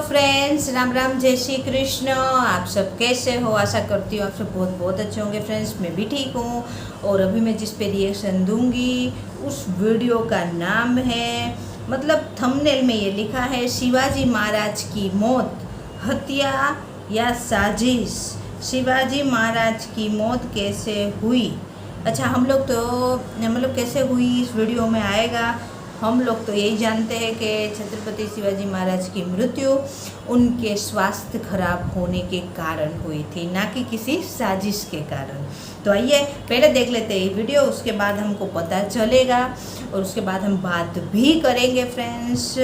Friends, Ram Ram, जय श्री कृष्ण। आप सब कैसे हो? आशा करती हूँ आप सब बहुत बहुत अच्छे होंगे। फ्रेंड्स, मैं भी ठीक हूँ। और अभी मैं जिस पे रिएक्शन दूंगी उस वीडियो का नाम है, मतलब थंबनेल में ये लिखा है, शिवाजी महाराज की मौत हत्या या साजिश। शिवाजी महाराज की मौत कैसे हुई? अच्छा, हम लोग तो मतलब कैसे हुई इस वीडियो में आएगा। हम लोग तो यही जानते हैं कि छत्रपति शिवाजी महाराज की मृत्यु उनके स्वास्थ्य खराब होने के कारण हुई थी, ना कि किसी साजिश के कारण। तो आइए पहले देख लेते हैं वीडियो, उसके बाद हमको पता चलेगा और उसके बाद हम बात भी करेंगे। फ्रेंड्स,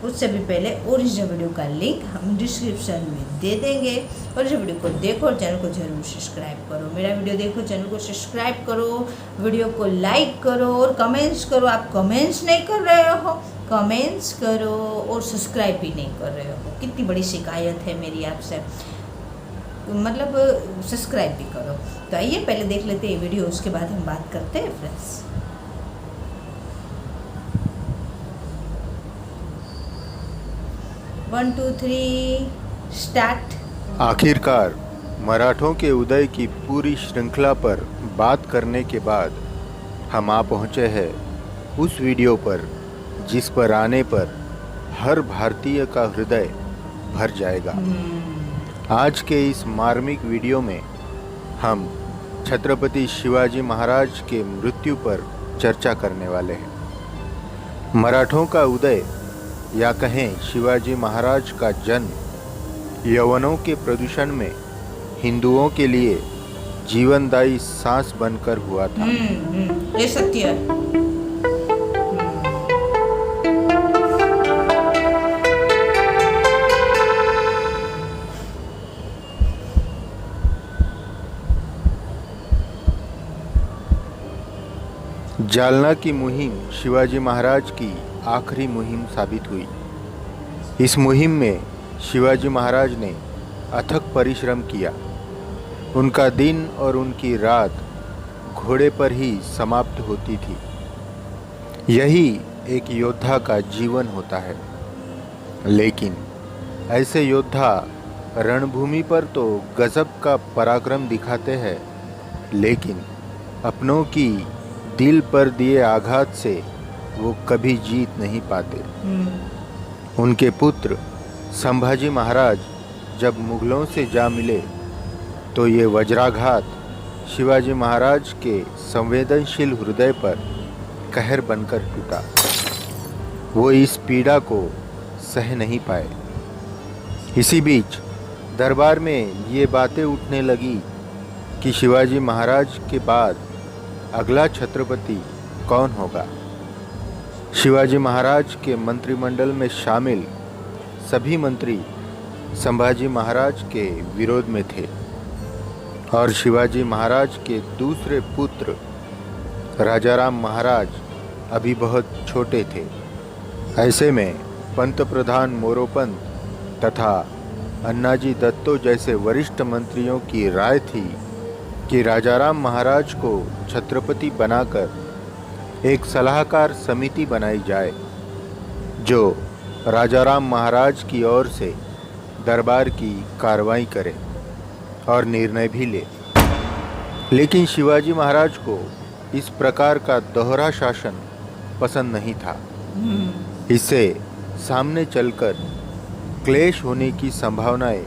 उससे भी पहले ओरिजिनल वीडियो का लिंक हम डिस्क्रिप्शन में दे देंगे। ओरिजिनल वीडियो को देखो और चैनल को जरूर सब्सक्राइब करो। मेरा वीडियो देखो, चैनल को सब्सक्राइब करो, वीडियो को लाइक करो और कमेंट्स करो। आप कमेंट्स नहीं कर रहे हो, कमेंट्स करो और सब्सक्राइब भी नहीं कर रहे हो। कितनी बड़ी शिकायत है मेरी आपसे, मतलब सब्सक्राइब भी करो। तो आइए पहले देख लेते हैं वीडियो, उसके बाद हम बात करते हैं। Friends, 1 2 3 start. आखिरकार मराठों के उदय की पूरी श्रृंखला पर बात करने के बाद हम आ पहुँचे हैं उस वीडियो पर जिस पर आने पर हर भारतीय का हृदय भर जाएगा। आज के इस मार्मिक वीडियो में हम छत्रपति शिवाजी महाराज के मृत्यु पर चर्चा करने वाले हैं। मराठों का उदय या कहें शिवाजी महाराज का जन्म यवनों के प्रदूषण में हिंदुओं के लिए जीवनदायी सांस बनकर हुआ था। ये सत्य है। जालना की मुहिम शिवाजी महाराज की आखिरी मुहिम साबित हुई। इस मुहिम में शिवाजी महाराज ने अथक परिश्रम किया। उनका दिन और उनकी रात घोड़े पर ही समाप्त होती थी। यही एक योद्धा का जीवन होता है। लेकिन ऐसे योद्धा रणभूमि पर तो गजब का पराक्रम दिखाते हैं, लेकिन अपनों की दिल पर दिए आघात से वो कभी जीत नहीं पाते। उनके पुत्र संभाजी महाराज जब मुगलों से जा मिले तो ये वज्राघात शिवाजी महाराज के संवेदनशील हृदय पर कहर बनकर टूटा। वो इस पीड़ा को सह नहीं पाए। इसी बीच दरबार में ये बातें उठने लगी कि शिवाजी महाराज के बाद अगला छत्रपति कौन होगा। शिवाजी महाराज के मंत्रिमंडल में शामिल सभी मंत्री संभाजी महाराज के विरोध में थे और शिवाजी महाराज के दूसरे पुत्र राजाराम महाराज अभी बहुत छोटे थे। ऐसे में पंत प्रधान मोरोपंत तथा अन्नाजी दत्तो जैसे वरिष्ठ मंत्रियों की राय थी कि राजाराम महाराज को छत्रपति बनाकर एक सलाहकार समिति बनाई जाए जो राजाराम महाराज की ओर से दरबार की कार्रवाई करे और निर्णय भी ले। लेकिन शिवाजी महाराज को इस प्रकार का दोहरा शासन पसंद नहीं था। इससे सामने चलकर क्लेश होने की संभावनाएं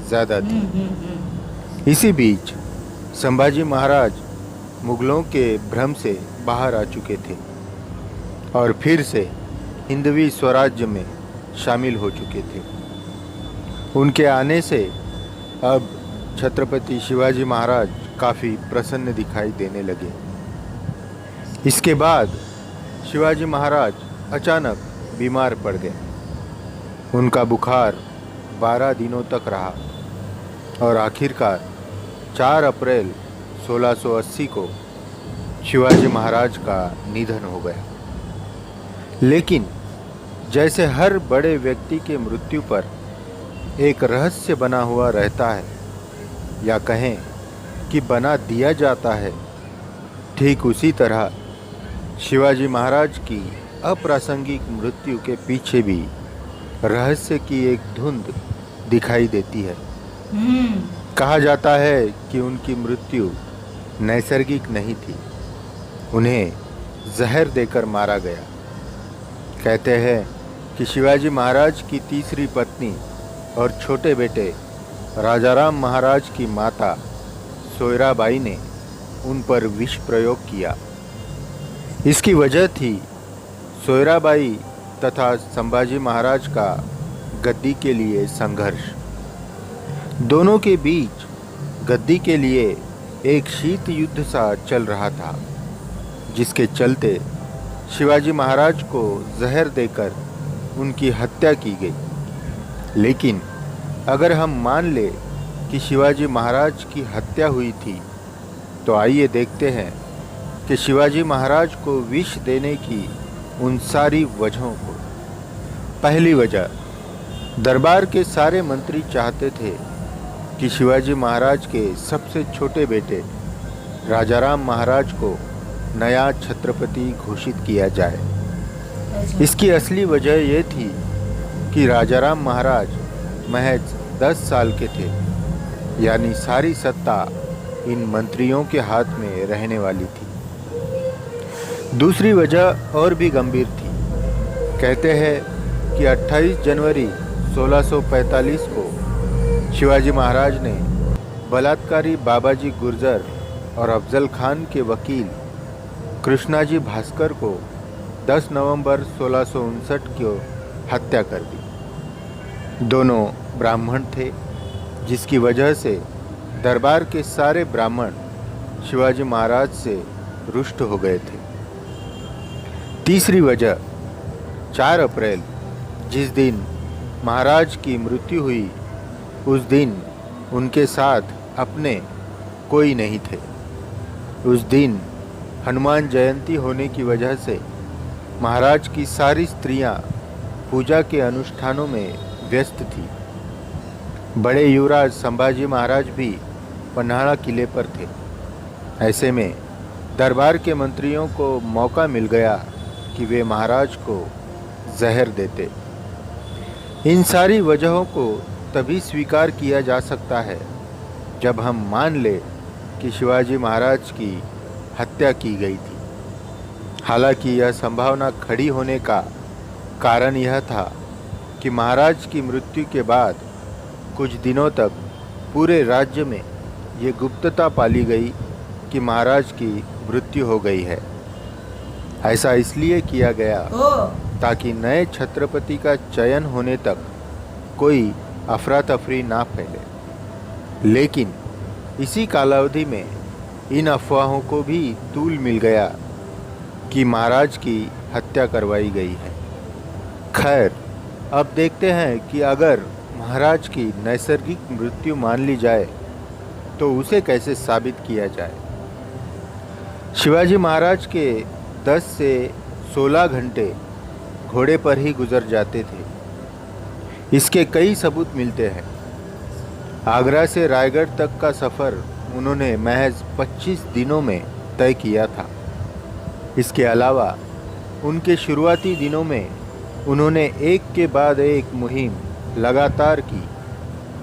ज़्यादा थी। इसी बीच संभाजी महाराज मुगलों के भ्रम से बाहर आ चुके थे और फिर से हिंदवी स्वराज्य में शामिल हो चुके थे। उनके आने से अब छत्रपति शिवाजी महाराज काफ़ी प्रसन्न दिखाई देने लगे। इसके बाद शिवाजी महाराज अचानक बीमार पड़ गए। उनका बुखार 12 दिनों तक रहा और आखिरकार 4 अप्रैल 1680 को शिवाजी महाराज का निधन हो गया। लेकिन जैसे हर बड़े व्यक्ति के मृत्यु पर एक रहस्य बना हुआ रहता है, या कहें कि बना दिया जाता है, ठीक उसी तरह शिवाजी महाराज की अप्रासंगिक मृत्यु के पीछे भी रहस्य की एक धुंध दिखाई देती है। हम्म। कहा जाता है कि उनकी मृत्यु नैसर्गिक नहीं थी, उन्हें जहर देकर मारा गया। कहते हैं कि शिवाजी महाराज की तीसरी पत्नी और छोटे बेटे राजाराम महाराज की माता सोयराबाई ने उन पर विष प्रयोग किया। इसकी वजह थी सोयराबाई तथा संभाजी महाराज का गद्दी के लिए संघर्ष। दोनों के बीच गद्दी के लिए एक शीत युद्ध सा चल रहा था, जिसके चलते शिवाजी महाराज को जहर देकर उनकी हत्या की गई। लेकिन अगर हम मान ले कि शिवाजी महाराज की हत्या हुई थी, तो आइए देखते हैं कि शिवाजी महाराज को विष देने की उन सारी वजहों को। पहली वजह, दरबार के सारे मंत्री चाहते थे कि शिवाजी महाराज के सबसे छोटे बेटे राजाराम महाराज को नया छत्रपति घोषित किया जाए। इसकी असली वजह यह थी कि राजाराम महाराज महज 10 साल के थे, यानी सारी सत्ता इन मंत्रियों के हाथ में रहने वाली थी। दूसरी वजह और भी गंभीर थी। कहते हैं कि 28 जनवरी 1645 को शिवाजी महाराज ने बलात्कारी बाबाजी गुर्जर और अफजल खान के वकील कृष्णाजी भास्कर को 10 नवंबर 1659 को हत्या कर दी। दोनों ब्राह्मण थे, जिसकी वजह से दरबार के सारे ब्राह्मण शिवाजी महाराज से रुष्ट हो गए थे। तीसरी वजह, 4 अप्रैल जिस दिन महाराज की मृत्यु हुई, उस दिन उनके साथ अपने कोई नहीं थे। उस दिन हनुमान जयंती होने की वजह से महाराज की सारी स्त्रियां पूजा के अनुष्ठानों में व्यस्त थी। बड़े युवराज संभाजी महाराज भी पन्हाड़ा किले पर थे। ऐसे में दरबार के मंत्रियों को मौका मिल गया कि वे महाराज को जहर देते। इन सारी वजहों को तभी स्वीकार किया जा सकता है जब हम मान ले कि शिवाजी महाराज की हत्या की गई थी। हालांकि यह संभावना खड़ी होने का कारण यह था कि महाराज की मृत्यु के बाद कुछ दिनों तक पूरे राज्य में ये गुप्तता पाली गई कि महाराज की मृत्यु हो गई है। ऐसा इसलिए किया गया ताकि नए छत्रपति का चयन होने तक कोई अफरा तफरी ना फैले। लेकिन इसी कालावधि में इन अफवाहों को भी तूल मिल गया कि महाराज की हत्या करवाई गई है। खैर, अब देखते हैं कि अगर महाराज की नैसर्गिक मृत्यु मान ली जाए तो उसे कैसे साबित किया जाए। शिवाजी महाराज के 10 से 16 घंटे घोड़े पर ही गुजर जाते थे। इसके कई सबूत मिलते हैं। आगरा से रायगढ़ तक का सफ़र उन्होंने महज 25 दिनों में तय किया था। इसके अलावा उनके शुरुआती दिनों में उन्होंने एक के बाद एक मुहिम लगातार की,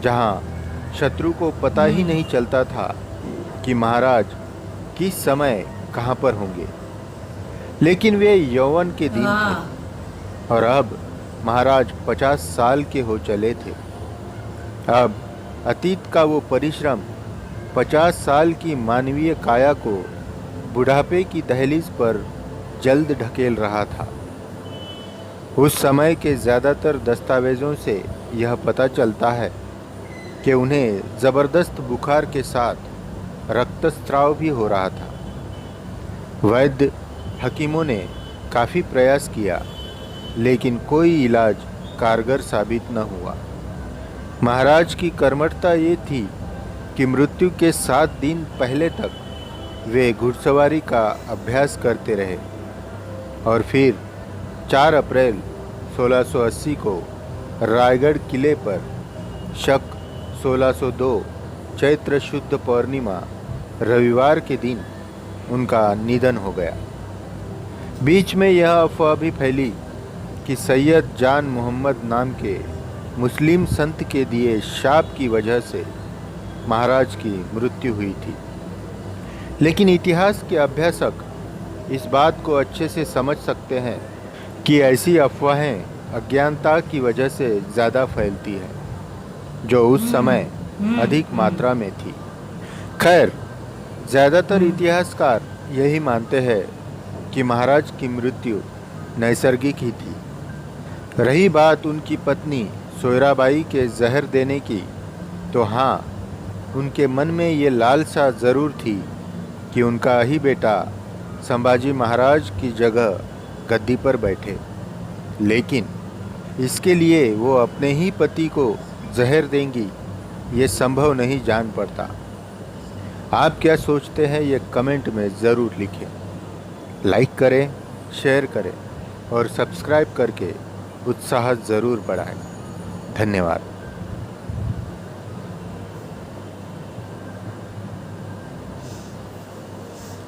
जहां शत्रु को पता ही नहीं चलता था कि महाराज किस समय कहां पर होंगे। लेकिन वे यौवन के दिन थे और अब महाराज 50 साल के हो चले थे। अब अतीत का वो परिश्रम 50 साल की मानवीय काया को बुढ़ापे की दहलीज पर जल्द ढकेल रहा था। उस समय के ज़्यादातर दस्तावेज़ों से यह पता चलता है कि उन्हें ज़बरदस्त बुखार के साथ रक्तस्राव भी हो रहा था। वैद्य हकीमों ने काफ़ी प्रयास किया, लेकिन कोई इलाज कारगर साबित न हुआ। महाराज की कर्मठता ये थी कि मृत्यु के 7 दिन पहले तक वे घुड़सवारी का अभ्यास करते रहे और फिर 4 अप्रैल 1680 को रायगढ़ किले पर शक 1602 चैत्र शुद्ध पूर्णिमा रविवार के दिन उनका निधन हो गया। बीच में यह अफवाह भी फैली कि सैयद जान मोहम्मद नाम के मुस्लिम संत के दिए शाप की वजह से महाराज की मृत्यु हुई थी। लेकिन इतिहास के अभ्यासक इस बात को अच्छे से समझ सकते हैं कि ऐसी अफवाहें अज्ञानता की वजह से ज़्यादा फैलती है, जो उस समय अधिक मात्रा में थी। खैर, ज़्यादातर इतिहासकार यही मानते हैं कि महाराज की मृत्यु नैसर्गिक ही थी। रही बात उनकी पत्नी सोयराबाई के जहर देने की, तो हाँ, उनके मन में ये लालसा ज़रूर थी कि उनका ही बेटा संभाजी महाराज की जगह गद्दी पर बैठे, लेकिन इसके लिए वो अपने ही पति को जहर देंगी, ये संभव नहीं जान पड़ता। आप क्या सोचते हैं ये कमेंट में ज़रूर लिखें। लाइक करें, शेयर करें और सब्सक्राइब करके उत्साह ज़रूर बढ़ाएं। धन्यवाद।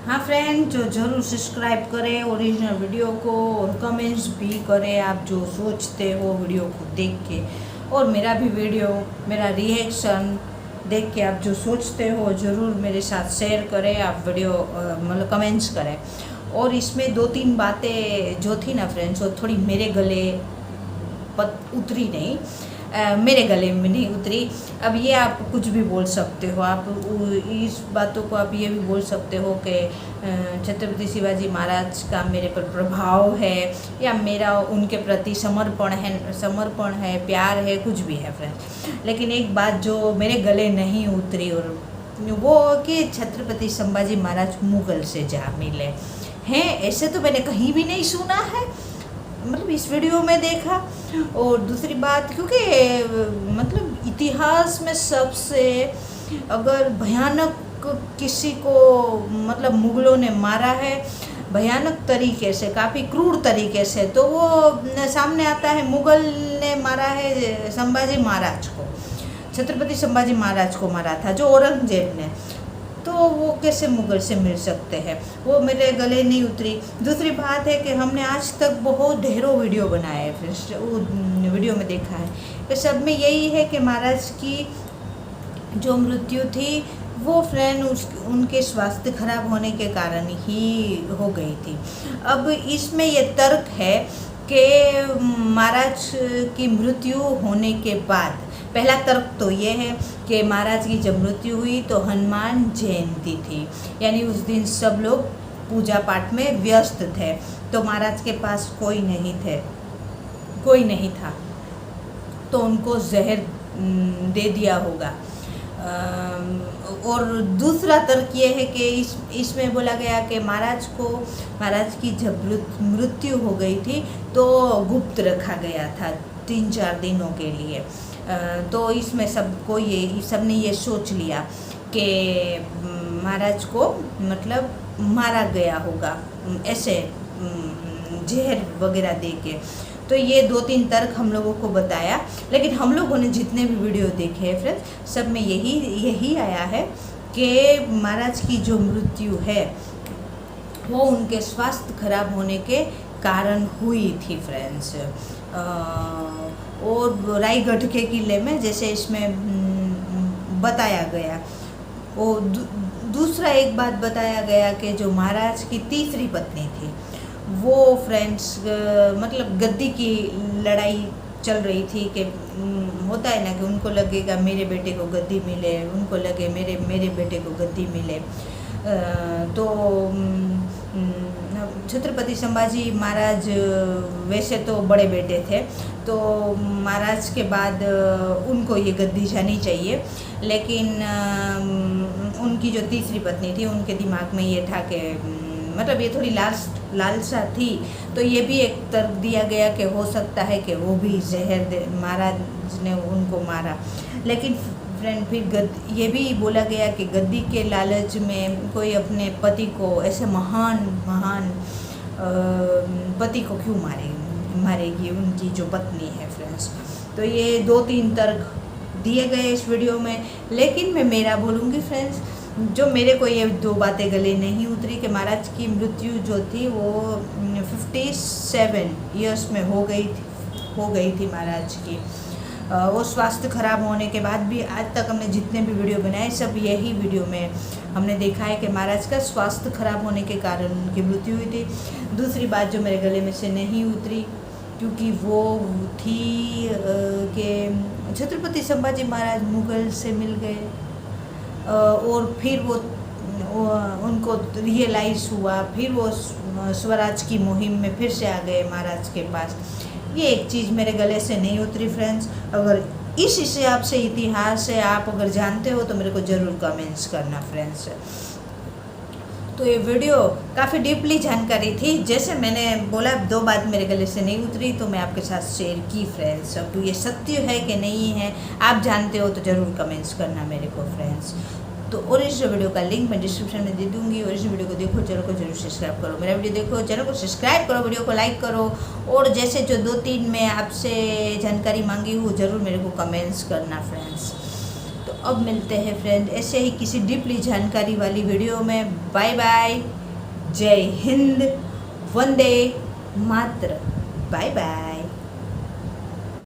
हाँ फ्रेंड, जो ज़रूर सब्सक्राइब करें ओरिजिनल वीडियो को और कमेंट्स भी करें आप जो सोचते हो वीडियो को देख के, और मेरा भी वीडियो, मेरा रिएक्शन देख के आप जो सोचते हो ज़रूर मेरे साथ शेयर करें। आप वीडियो मतलब कमेंट्स करें। और इसमें 2-3 बातें जो थी ना फ्रेंड्स, वो थोड़ी मेरे गले उतरी नहीं, मेरे गले में नहीं उतरी। अब ये आप कुछ भी बोल सकते हो, आप इस बातों को आप ये भी बोल सकते हो कि छत्रपति शिवाजी महाराज का मेरे पर प्रभाव है या मेरा उनके प्रति समर्पण है, प्यार है, कुछ भी है फ्रेंड्स। लेकिन एक बात जो मेरे गले नहीं उतरी और वो कि छत्रपति संभाजी महाराज मुग़ल से जा मिले हैं, ऐसे तो मैंने कहीं भी नहीं सुना है, मतलब इस वीडियो में देखा। और दूसरी बात, क्योंकि मतलब इतिहास में सबसे अगर भयानक किसी को मतलब मुग़लों ने मारा है भयानक तरीके से, काफ़ी क्रूर तरीके से, तो वो सामने आता है मुग़ल ने मारा है संभाजी महाराज को, छत्रपति संभाजी महाराज को मारा था जो औरंगजेब ने। तो वो कैसे मुग़ल से मिल सकते हैं, वो मेरे गले नहीं उतरी। दूसरी बात है कि हमने आज तक बहुत ढेरों वीडियो बनाए हैं फ्रेंड्स, वो वीडियो में देखा है कि सब में यही है कि महाराज की जो मृत्यु थी वो फ्रेंड उनके स्वास्थ्य खराब होने के कारण ही हो गई थी। अब इसमें ये तर्क है कि महाराज की मृत्यु होने के बाद, पहला तर्क तो ये है कि महाराज की जब मृत्यु हुई तो हनुमान जयंती थी, यानी उस दिन सब लोग पूजा पाठ में व्यस्त थे, तो महाराज के पास कोई नहीं था, तो उनको जहर दे दिया होगा। और दूसरा तर्क ये है कि इसमें बोला गया कि महाराज की जब मृत्यु हो गई थी तो गुप्त रखा गया था 3-4 दिनों के लिए। तो इसमें सबने ये सोच लिया कि महाराज को मतलब मारा गया होगा ऐसे जहर वगैरह दे के। तो ये 2-3 तर्क हम लोगों को बताया, लेकिन हम लोगों ने जितने भी वीडियो देखे हैं फ्रेंड्स, सब में यही आया है कि महाराज की जो मृत्यु है वो उनके स्वास्थ्य खराब होने के कारण हुई थी फ्रेंड्स। और रायगढ़ के किले में जैसे इसमें बताया गया, वो दूसरा एक बात बताया गया कि जो महाराज की तीसरी पत्नी थी वो फ्रेंड्स मतलब गद्दी की लड़ाई चल रही थी कि होता है ना कि उनको लगेगा मेरे बेटे को गद्दी मिले, उनको लगे मेरे बेटे को गद्दी मिले। तो छत्रपति संभाजी महाराज वैसे तो बड़े बेटे थे, तो महाराज के बाद उनको ये गद्दी जानी चाहिए, लेकिन उनकी जो तीसरी पत्नी थी उनके दिमाग में ये था कि मतलब ये थोड़ी लालसा थी, तो ये भी एक तर्क दिया गया कि हो सकता है कि वो भी जहर महाराज ने उनको मारा। लेकिन फ्रेंड फिर ये भी बोला गया कि गद्दी के लालच में कोई अपने पति को, ऐसे महान पति को क्यों मारेगी उनकी जो पत्नी है फ्रेंड्स। तो ये 2-3 तर्क दिए गए इस वीडियो में, लेकिन मैं मेरा बोलूँगी फ्रेंड्स, जो मेरे को ये दो बातें गले नहीं उतरी कि महाराज की मृत्यु जो थी वो 57 ईयर्स में हो गई थी महाराज की। वो स्वास्थ्य खराब होने के बाद भी आज तक हमने जितने भी वीडियो बनाए सब यही वीडियो में हमने देखा है कि महाराज का स्वास्थ्य खराब होने के कारण उनकी मृत्यु हुई थी। दूसरी बात जो मेरे गले में से नहीं उतरी क्योंकि वो थी कि छत्रपति संभाजी महाराज मुगल से मिल गए और फिर वो उनको रियलाइज़ हुआ, फिर वो स्वराज की मुहिम में फिर से आ गए महाराज के पास। ये एक चीज़ मेरे गले से नहीं उतरी फ्रेंड्स। अगर इस हिसाब से इतिहास है आप अगर जानते हो तो मेरे को ज़रूर कमेंट्स करना फ्रेंड्स। तो ये वीडियो काफ़ी डीपली जानकारी थी, जैसे मैंने बोला दो बात मेरे गले से नहीं उतरी तो मैं आपके साथ शेयर की फ्रेंड्स। अब ये सत्य है कि नहीं है आप जानते हो तो ज़रूर कमेंट्स करना मेरे को फ्रेंड्स। तो ओरिजिनल वीडियो का लिंक मैं डिस्क्रिप्शन में दे दूंगी। ओरिजिनल वीडियो को देखो, चैनल को जरूर सब्सक्राइब करो। मेरा वीडियो देखो, चैनल को सब्सक्राइब करो, वीडियो को लाइक करो और जैसे जो 2-3 मैं आपसे जानकारी मांगी हूँ ज़रूर मेरे को कमेंट्स करना फ्रेंड्स। तो अब मिलते हैं फ्रेंड ऐसे ही किसी डीपली जानकारी वाली वीडियो में। बाय बाय, जय हिंद, वंदे मातरम, बाय बाय।